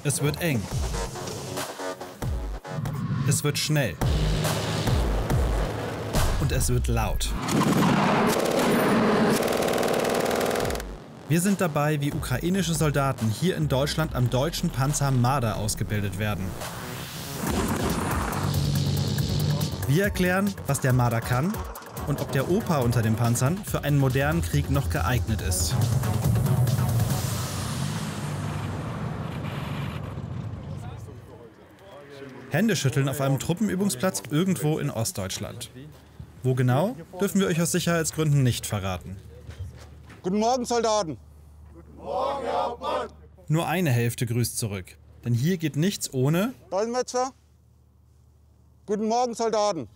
Es wird eng. Es wird schnell. Und es wird laut. Wir sind dabei, wie ukrainische Soldaten hier in Deutschland am deutschen Panzer Marder ausgebildet werden. Wir erklären, was der Marder kann und ob der Opa unter den Panzern für einen modernen Krieg noch geeignet ist. Händeschütteln auf einem Truppenübungsplatz irgendwo in Ostdeutschland. Wo genau, dürfen wir euch aus Sicherheitsgründen nicht verraten. Guten Morgen, Soldaten! Guten Morgen, Herr Hauptmann! Nur eine Hälfte grüßt zurück. Denn hier geht nichts ohne Dolmetscher? Guten Morgen, Soldaten!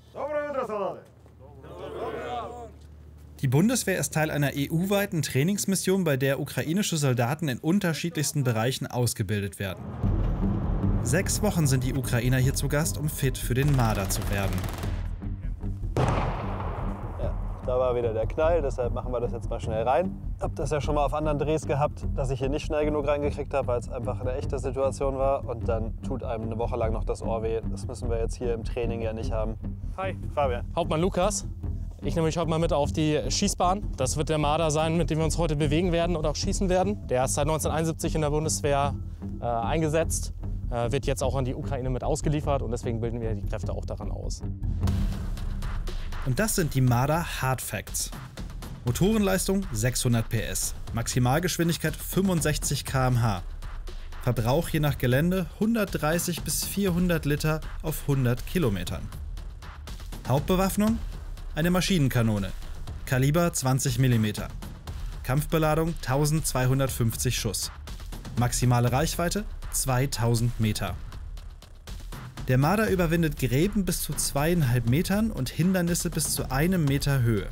Die Bundeswehr ist Teil einer EU-weiten Trainingsmission, bei der ukrainische Soldaten in unterschiedlichsten Bereichen ausgebildet werden. 6 Wochen sind die Ukrainer hier zu Gast, um fit für den Marder zu werden. Ja, da war wieder der Knall, deshalb machen wir das jetzt mal schnell rein. Hab das ja schon mal auf anderen Drehs gehabt, dass ich hier nicht schnell genug reingekriegt habe, weil es einfach eine echte Situation war. Und dann tut einem eine Woche lang noch das Ohr weh. Das müssen wir jetzt hier im Training ja nicht haben. Hi, Fabian. Hauptmann Lukas. Ich nehme euch heute mal mit auf die Schießbahn. Das wird der Marder sein, mit dem wir uns heute bewegen werden und auch schießen werden. Der ist seit 1971 in der Bundeswehr eingesetzt. Wird jetzt auch an die Ukraine mit ausgeliefert und deswegen bilden wir die Kräfte auch daran aus. Und das sind die Marder Hard Facts. Motorenleistung 600 PS, Maximalgeschwindigkeit 65 km/h. Verbrauch je nach Gelände 130 bis 400 Liter auf 100 Kilometern. Hauptbewaffnung? Eine Maschinenkanone, Kaliber 20 mm. Kampfbeladung 1250 Schuss. Maximale Reichweite 2000 Meter. Der Marder überwindet Gräben bis zu 2,5 Metern und Hindernisse bis zu 1 Meter Höhe.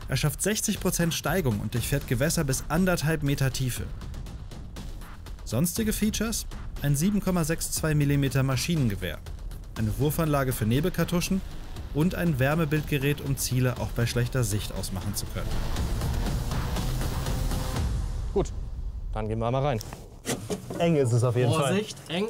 Er schafft 60% Steigung und durchfährt Gewässer bis 1,5 Meter Tiefe. Sonstige Features? Ein 7,62 mm Maschinengewehr, eine Wurfanlage für Nebelkartuschen und ein Wärmebildgerät, um Ziele auch bei schlechter Sicht ausmachen zu können. Gut, dann gehen wir mal rein. Eng ist es auf jeden Fall. Vorsicht, eng.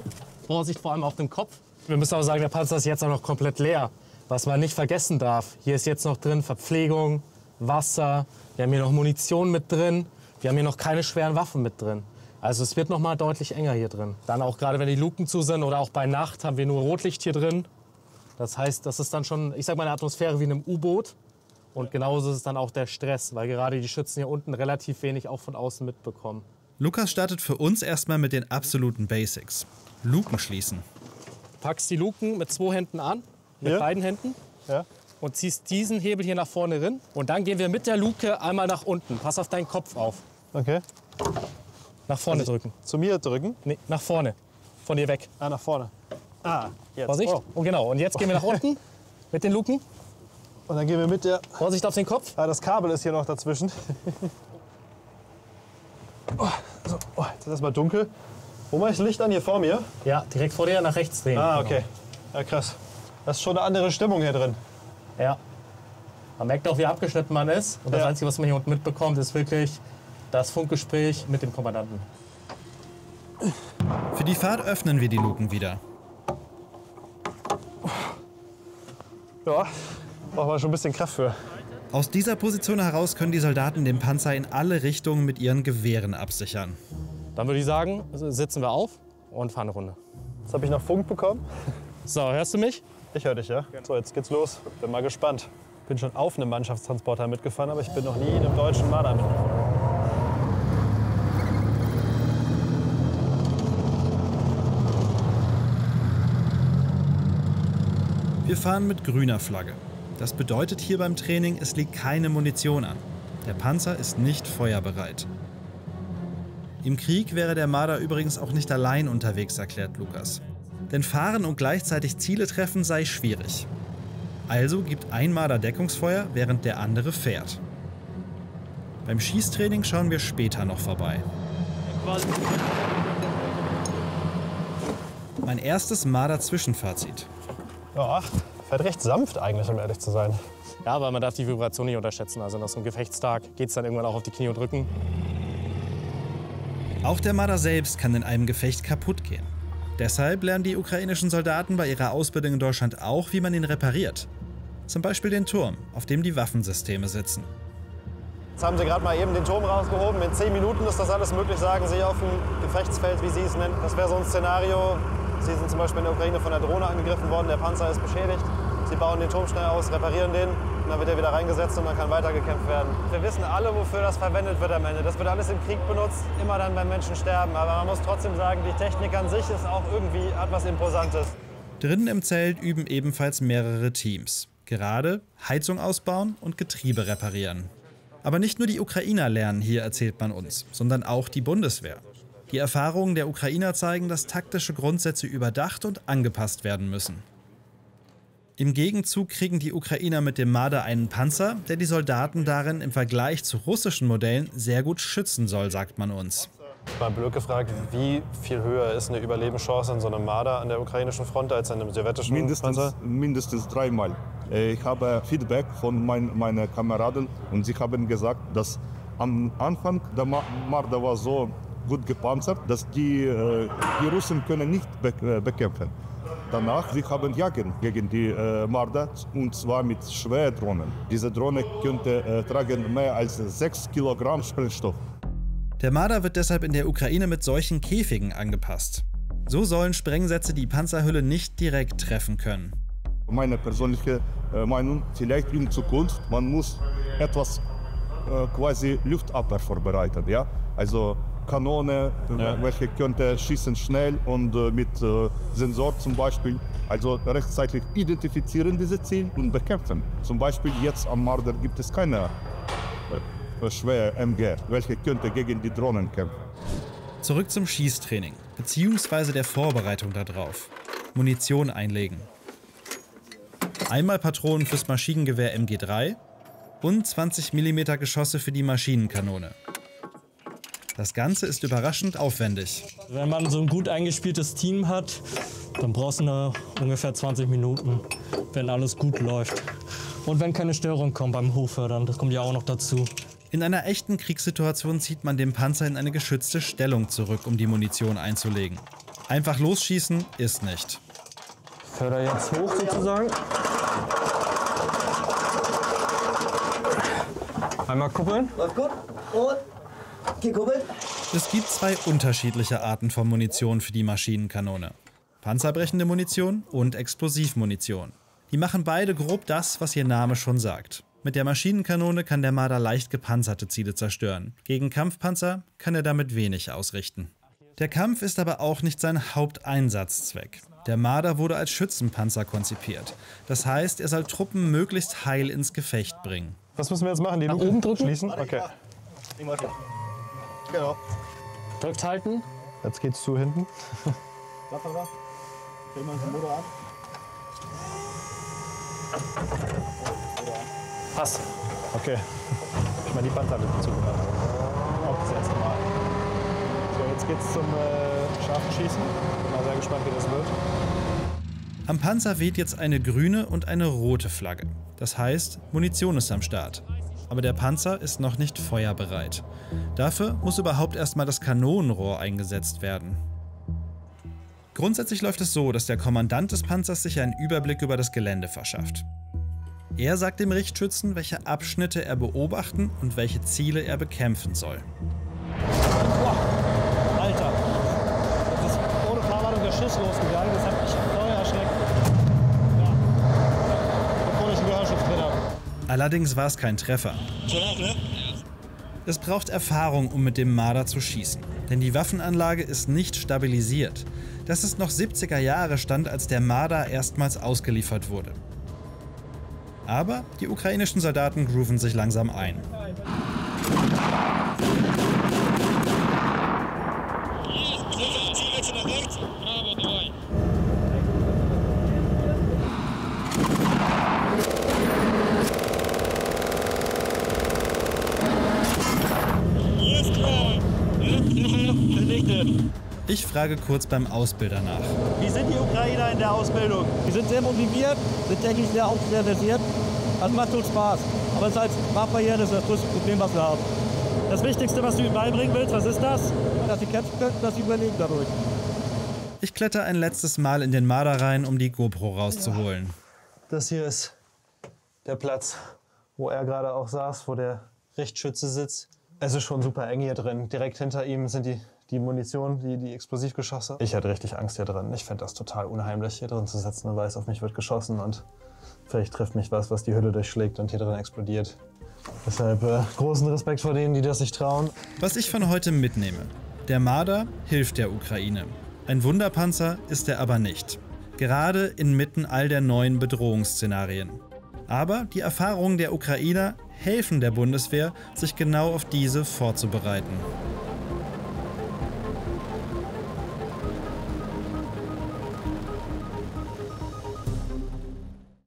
Vorsicht vor allem auf dem Kopf. Wir müssen aber sagen, der Panzer ist jetzt auch noch komplett leer. Was man nicht vergessen darf, hier ist jetzt noch drin Verpflegung, Wasser, wir haben hier noch Munition mit drin, wir haben hier noch keine schweren Waffen mit drin. Also es wird noch mal deutlich enger hier drin. Dann auch gerade wenn die Luken zu sind oder auch bei Nacht haben wir nur Rotlicht hier drin. Das heißt, das ist dann schon, ich sag mal, eine Atmosphäre wie in einem U-Boot. Und genauso ist es dann auch der Stress, weil gerade die Schützen hier unten relativ wenig auch von außen mitbekommen. Lukas startet für uns erstmal mit den absoluten Basics. Luken schließen. Packst die Luken mit 2 Händen an, mit beiden Händen. Ja. Und ziehst diesen Hebel hier nach vorne rein. Und dann gehen wir mit der Luke einmal nach unten. Pass auf deinen Kopf auf. Okay. Nach vorne drücken. Zu mir drücken? Nee, nach vorne. Von dir weg. Ah, nach vorne. Ah, jetzt. Vorsicht. Oh. Und genau. Und jetzt gehen wir nach unten mit den Luken. Und dann gehen wir mit der... Vorsicht auf den Kopf. Ah, das Kabel ist hier noch dazwischen. Oh, so. Oh, jetzt ist erstmal dunkel. Wo mache ich das Licht an? Hier vor mir? Ja, direkt vor dir nach rechts drehen. Ah, okay. Ja, krass. Das ist schon eine andere Stimmung hier drin. Ja. Man merkt auch, wie abgeschnitten man ist. Und das Einzige, was man hier unten mitbekommt, ist wirklich das Funkgespräch mit dem Kommandanten. Für die Fahrt öffnen wir die Luken wieder. Ja, braucht man schon ein bisschen Kraft für. Aus dieser Position heraus können die Soldaten den Panzer in alle Richtungen mit ihren Gewehren absichern. Dann würde ich sagen, sitzen wir auf und fahren eine Runde. Jetzt habe ich noch Funk bekommen. So, hörst du mich? Ich höre dich, ja. So, jetzt geht's los. Bin mal gespannt. Bin schon auf einem Mannschaftstransporter mitgefahren, aber ich bin noch nie in einem deutschen Marder mitgefahren. Wir fahren mit grüner Flagge. Das bedeutet hier beim Training, es liegt keine Munition an. Der Panzer ist nicht feuerbereit. Im Krieg wäre der Marder übrigens auch nicht allein unterwegs, erklärt Lukas. Denn fahren und gleichzeitig Ziele treffen sei schwierig. Also gibt ein Marder Deckungsfeuer, während der andere fährt. Beim Schießtraining schauen wir später noch vorbei. Mein erstes Marder-Zwischenfazit. Ja, fährt recht sanft eigentlich, um ehrlich zu sein. Ja, aber man darf die Vibration nicht unterschätzen. Also nach so einem Gefechtstag geht es dann irgendwann auch auf die Knie und Rücken. Auch der Marder selbst kann in einem Gefecht kaputt gehen. Deshalb lernen die ukrainischen Soldaten bei ihrer Ausbildung in Deutschland auch, wie man ihn repariert. Zum Beispiel den Turm, auf dem die Waffensysteme sitzen. Jetzt haben Sie gerade mal eben den Turm rausgehoben. In 10 Minuten ist das alles möglich, sagen Sie, auf dem Gefechtsfeld, wie Sie es nennen. Das wäre so ein Szenario. Sie sind zum Beispiel in der Ukraine von der Drohne angegriffen worden, der Panzer ist beschädigt. Sie bauen den Turm schnell aus, reparieren den und dann wird er wieder reingesetzt und dann kann weitergekämpft werden. Wir wissen alle, wofür das verwendet wird am Ende. Das wird alles im Krieg benutzt, immer dann, wenn Menschen sterben. Aber man muss trotzdem sagen, die Technik an sich ist auch irgendwie etwas Imposantes. Drinnen im Zelt üben ebenfalls mehrere Teams. Gerade Heizung ausbauen und Getriebe reparieren. Aber nicht nur die Ukrainer lernen hier, erzählt man uns, sondern auch die Bundeswehr. Die Erfahrungen der Ukrainer zeigen, dass taktische Grundsätze überdacht und angepasst werden müssen. Im Gegenzug kriegen die Ukrainer mit dem Marder einen Panzer, der die Soldaten darin im Vergleich zu russischen Modellen sehr gut schützen soll, sagt man uns. Mal blöd gefragt, wie viel höher ist eine Überlebenschance in so einem Marder an der ukrainischen Front als an einem sowjetischen Panzer? Mindestens 3-mal. Ich habe Feedback von meinen Kameraden und sie haben gesagt, dass am Anfang der Marder war so gut gepanzert, dass die Russen können nicht bekämpfen. Danach, sie haben Jagen gegen die Marder, und zwar mit Schwerdrohnen. Diese Drohne tragen mehr als 6 Kilogramm Sprengstoff. Der Marder wird deshalb in der Ukraine mit solchen Käfigen angepasst. So sollen Sprengsätze die Panzerhülle nicht direkt treffen können. Meine persönliche Meinung, vielleicht in Zukunft, man muss etwas quasi Luftabwehr vorbereiten. Ja? Also Kanone, welche könnte schießen schnell und mit Sensor zum Beispiel, also rechtzeitig identifizieren diese Ziele und bekämpfen. Zum Beispiel jetzt am Marder gibt es keine schwere MG, welche könnte gegen die Drohnen kämpfen. Zurück zum Schießtraining, beziehungsweise der Vorbereitung darauf. Munition einlegen. Einmal Patronen fürs Maschinengewehr MG3 und 20 mm Geschosse für die Maschinenkanone. Das Ganze ist überraschend aufwendig. Wenn man so ein gut eingespieltes Team hat, dann brauchst du ungefähr 20 Minuten, wenn alles gut läuft. Und wenn keine Störung kommt beim Hochfördern, das kommt ja auch noch dazu. In einer echten Kriegssituation zieht man den Panzer in eine geschützte Stellung zurück, um die Munition einzulegen. Einfach losschießen ist nicht. Förder jetzt hoch sozusagen. Einmal kuppeln. Läuft gut. Und gekuppelt. Es gibt zwei unterschiedliche Arten von Munition für die Maschinenkanone. Panzerbrechende Munition und Explosivmunition. Die machen beide grob das, was ihr Name schon sagt. Mit der Maschinenkanone kann der Marder leicht gepanzerte Ziele zerstören. Gegen Kampfpanzer kann er damit wenig ausrichten. Der Kampf ist aber auch nicht sein Haupteinsatzzweck. Der Marder wurde als Schützenpanzer konzipiert. Das heißt, er soll Truppen möglichst heil ins Gefecht bringen. Was müssen wir jetzt machen? Die Nach Luke oben drücken? schließen? Okay. Genau. Drückt halten. Jetzt geht's zu hinten. Drehen wir den Motor an. Passt. Okay. Ich meine die Panzerlücke zugemacht. Auch das erste Mal. So, jetzt geht's zum scharfen Schießen. Bin mal sehr gespannt, wie das wird. Am Panzer weht jetzt eine grüne und eine rote Flagge. Das heißt, Munition ist am Start. Aber der Panzer ist noch nicht feuerbereit. Dafür muss überhaupt erstmal das Kanonenrohr eingesetzt werden. Grundsätzlich läuft es so, dass der Kommandant des Panzers sich einen Überblick über das Gelände verschafft. Er sagt dem Richtschützen, welche Abschnitte er beobachten und welche Ziele er bekämpfen soll. Boah, Alter, das ist ohne Fahrwarnung der Schuss losgegangen, das hat mich voll erschreckt. Ja, obwohl ich einen Gehörschutz drin habe. Allerdings war es kein Treffer. Es braucht Erfahrung, um mit dem Marder zu schießen, denn die Waffenanlage ist nicht stabilisiert. Das ist noch 70er Jahre Stand, als der Marder erstmals ausgeliefert wurde. Aber die ukrainischen Soldaten grooven sich langsam ein. Ich frage kurz beim Ausbilder nach. Wie sind die Ukrainer in der Ausbildung? Die sind sehr motiviert, sind, denke ich, sehr auch sehr versiert. Das macht uns Spaß. Aber es ist halt Sprachbarriere, das ist das größte Problem, was wir haben. Das Wichtigste, was du ihm beibringen willst, was ist das? Dass sie kämpfen können, dass sie überleben dadurch. Ich kletter ein letztes Mal in den Marder rein, um die GoPro rauszuholen. Das hier ist der Platz, wo er gerade auch saß, wo der Richtschütze sitzt. Es ist schon super eng hier drin. Direkt hinter ihm sind die Munition, die Explosivgeschosse. Ich hatte richtig Angst hier drin. Ich fände das total unheimlich, hier drin zu sitzen und weiß, auf mich wird geschossen und vielleicht trifft mich was die Hülle durchschlägt und hier drin explodiert. Deshalb großen Respekt vor denen, die das sich trauen. Was ich von heute mitnehme: Der Marder hilft der Ukraine. Ein Wunderpanzer ist er aber nicht. Gerade inmitten all der neuen Bedrohungsszenarien. Aber die Erfahrungen der Ukrainer helfen der Bundeswehr, sich genau auf diese vorzubereiten.